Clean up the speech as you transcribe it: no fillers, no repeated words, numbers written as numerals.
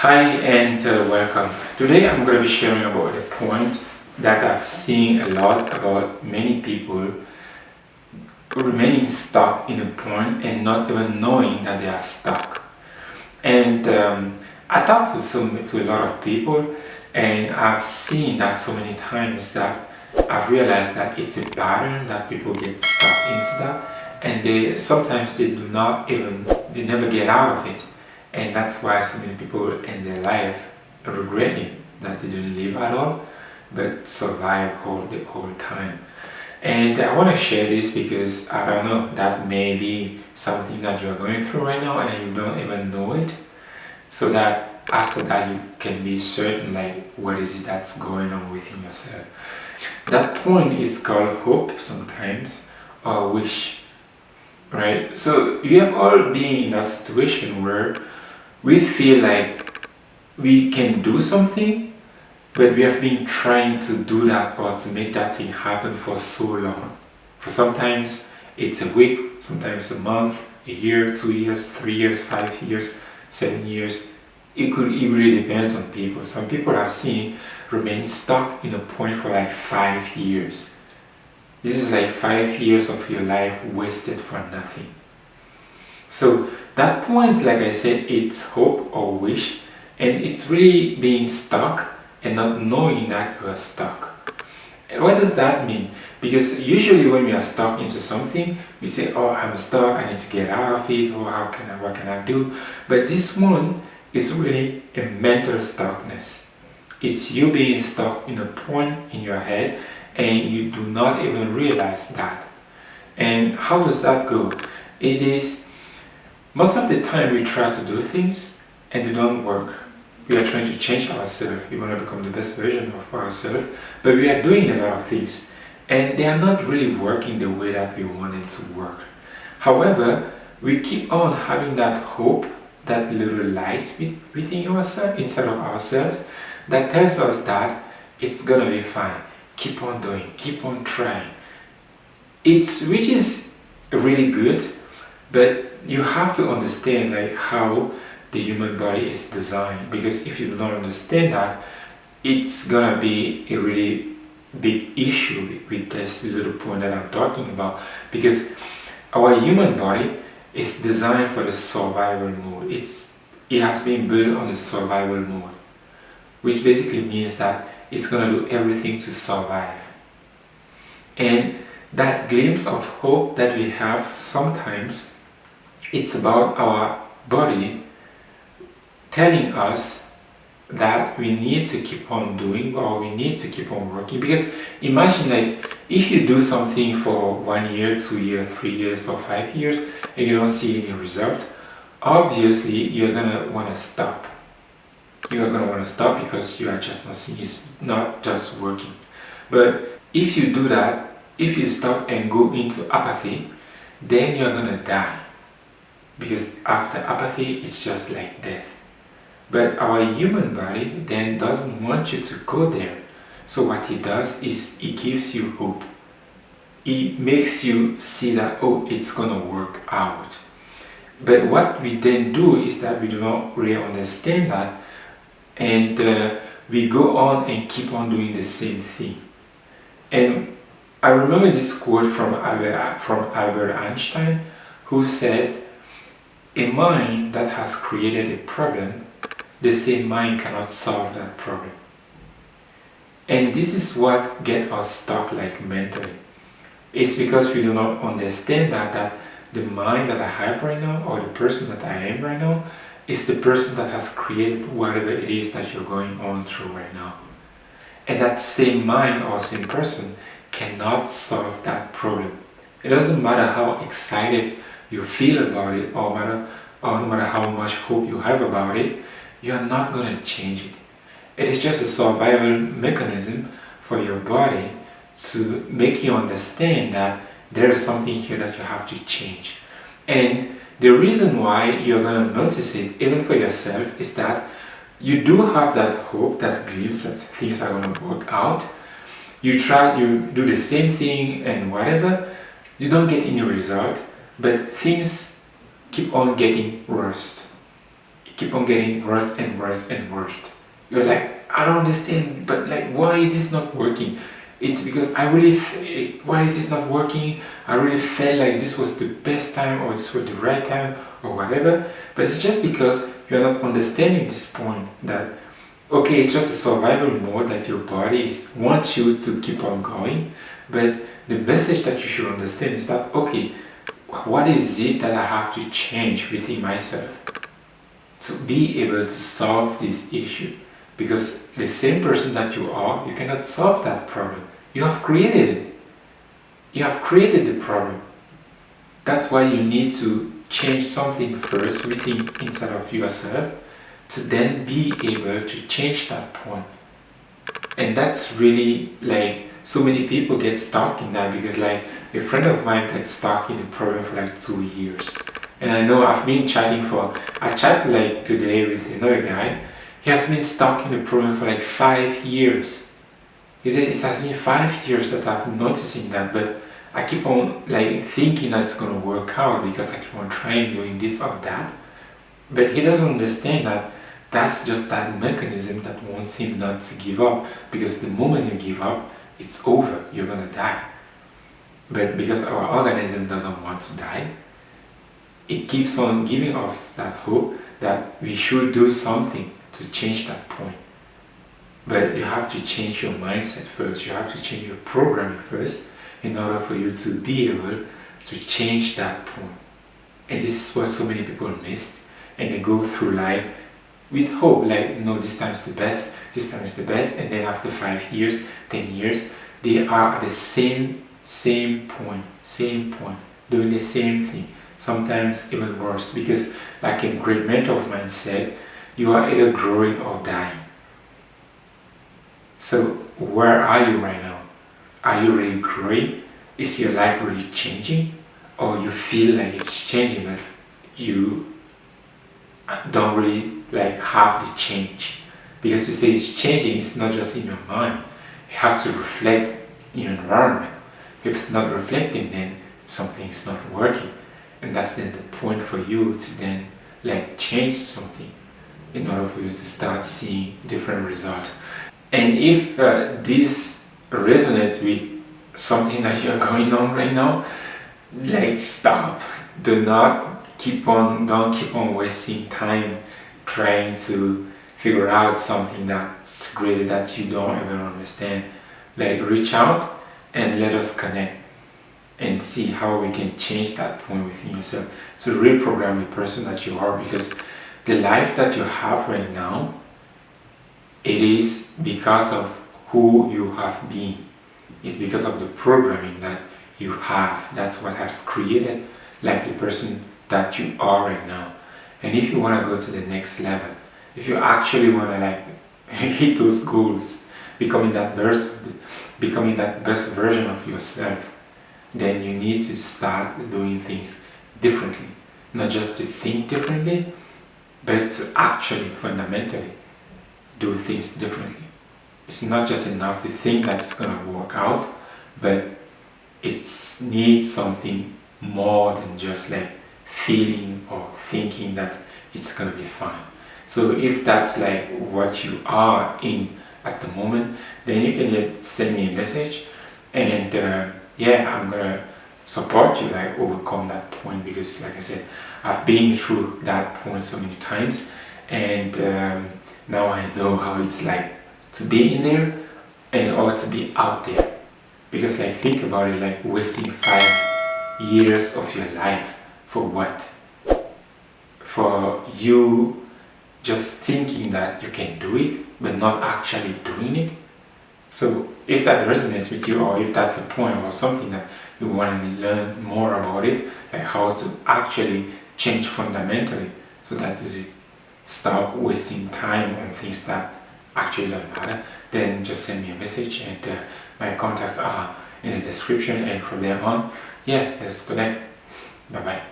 Hi and welcome. Today I'm going to be sharing about a point that I've seen a lot about many people remaining stuck in a point and not even knowing that they are stuck. And I talked to a lot of people, and I've seen that so many times that I've realized that it's a pattern that people get stuck into that, and they never get out of it. And that's why so many people in their life are regretting that they didn't live at all, but survive the whole time. And I want to share this because I don't know, that may be something that you're going through right now and you don't even know it. So that after that you can be certain like what is it that's going on within yourself. That point is called hope sometimes, or wish, right? So you have all been in that situation where we feel like we can do something, but we have been trying to do that or to make that thing happen for so long. For sometimes it's a week, sometimes a month, a year, 2 years, 3 years, 5 years, 7 years. It really depends on people. Some people I've seen remain stuck in a point for like 5 years. This is like 5 years of your life wasted for nothing. So that point, like I said, it's hope or wish, and it's really being stuck and not knowing that you are stuck. And what does that mean? Because usually when we are stuck into something, we say, oh, I'm stuck, I need to get out of it, or what can I do? But this one is really a mental stuckness. It's you being stuck in a point in your head and you do not even realize that. And how does that go? It is most of the time we try to do things and they don't work. We are trying to change ourselves. We want to become the best version of ourselves, but we are doing a lot of things and they are not really working the way that we want it to work. However, we keep on having that hope, that little light within ourselves, inside of ourselves, that tells us that it's gonna be fine. Keep on doing, keep on trying. Which is really good, but you have to understand like how the human body is designed, because if you do not understand that, it's gonna be a really big issue with this little point that I'm talking about, because our human body is designed for the survival mode. It has been built on the survival mode, which basically means that it's gonna do everything to survive. And that glimpse of hope that we have sometimes, it's about our body telling us that we need to keep on doing, or we need to keep on working. Because imagine like if you do something for 1 year, 2 years, 3 years or 5 years and you don't see any result, obviously you're gonna want to stop. You are gonna want to stop because you are just not seeing it's not just working. But if you do that, if you stop and go into apathy, then you're gonna die. Because after apathy, it's just like death. But our human body then doesn't want you to go there. So what it does is it gives you hope. It makes you see that, oh, it's gonna work out. But what we then do is that we do not really understand that, and we go on and keep on doing the same thing. And I remember this quote from Albert Einstein, who said, a mind that has created a problem, the same mind cannot solve that problem. And this is what gets us stuck like mentally. It's because we do not understand that the mind that I have right now, or the person that I am right now, is the person that has created whatever it is that you're going on through right now. And that same mind or same person cannot solve that problem. It doesn't matter how excited you feel about it, or no matter how much hope you have about it, you are not going to change it. It is just a survival mechanism for your body to make you understand that there is something here that you have to change. And the reason why you're going to notice it, even for yourself, is that you do have that hope, that glimpse that things are going to work out. You try, you do the same thing and whatever, you don't get any result, but things keep on getting worse. keep on getting worse and worse and worse. You're like, I don't understand, but like, why is this not working? It's because why is this not working? I really felt like this was the best time, or this was the right time, or whatever. But it's just because you're not understanding this point that, okay, it's just a survival mode that your body wants you to keep on going. But the message that you should understand is that, okay, what is it that I have to change within myself to be able to solve this issue? Because the same person that you are, you cannot solve that problem. You have created it. You have created the problem. That's why you need to change something first within inside of yourself to then be able to change that point. And that's really like, so many people get stuck in that, because like a friend of mine got stuck in the problem for like 2 years. And I know I chat like today with another guy. He has been stuck in the problem for like 5 years. He said it has been 5 years that I've been noticing that, but I keep on like thinking that it's gonna work out because I keep on trying doing this or that. But he doesn't understand that that's just that mechanism that wants him not to give up, because the moment you give up, it's over, you're gonna die. But because our organism doesn't want to die, it keeps on giving us that hope that we should do something to change that point. But you have to change your mindset first, you have to change your programming first in order for you to be able to change that point. And this is what so many people missed, and they go through life with hope, like, this time is the best, this time is the best, and then after 5 years, 10 years, they are at the same point, doing the same thing, sometimes even worse, because like a great mentor of mine said, you are either growing or dying. So where are you right now? Are you really growing? Is your life really changing? Or you feel like it's changing, but you don't really like have the change? Because you say it's changing, it's not just in your mind. It has to reflect in your environment. If it's not reflecting, then something is not working. And that's then the point for you to then like change something in order for you to start seeing different results. And if this resonates with something that you're going on right now, like stop. Don't keep on wasting time trying to figure out something that's great that you don't even understand. Like reach out and let us connect and see how we can change that point within yourself. So reprogram the person that you are, because the life that you have right now, it is because of who you have been. It's because of the programming that you have. That's what has created like the person that you are right now. And if you want to go to the next level, if you actually want to like hit those goals, becoming that best version of yourself, then you need to start doing things differently. Not just to think differently, but to actually fundamentally do things differently. It's not just enough to think that's gonna work out, but it needs something more than just like feeling or thinking that it's gonna be fine. So if that's like what you are in at the moment, then you can just send me a message, and I'm gonna support you like overcome that point, because like I said, I've been through that point so many times, and now I know how it's like to be in there and or to be out there. Because like think about it, like wasting 5 years of your life for what? For you just thinking that you can do it but not actually doing it. So if that resonates with you, or if that's a point or something that you want to learn more about it, like how to actually change fundamentally so that you stop wasting time on things that actually don't matter, then just send me a message, and my contacts are in the description, and from there on, let's connect. Bye bye.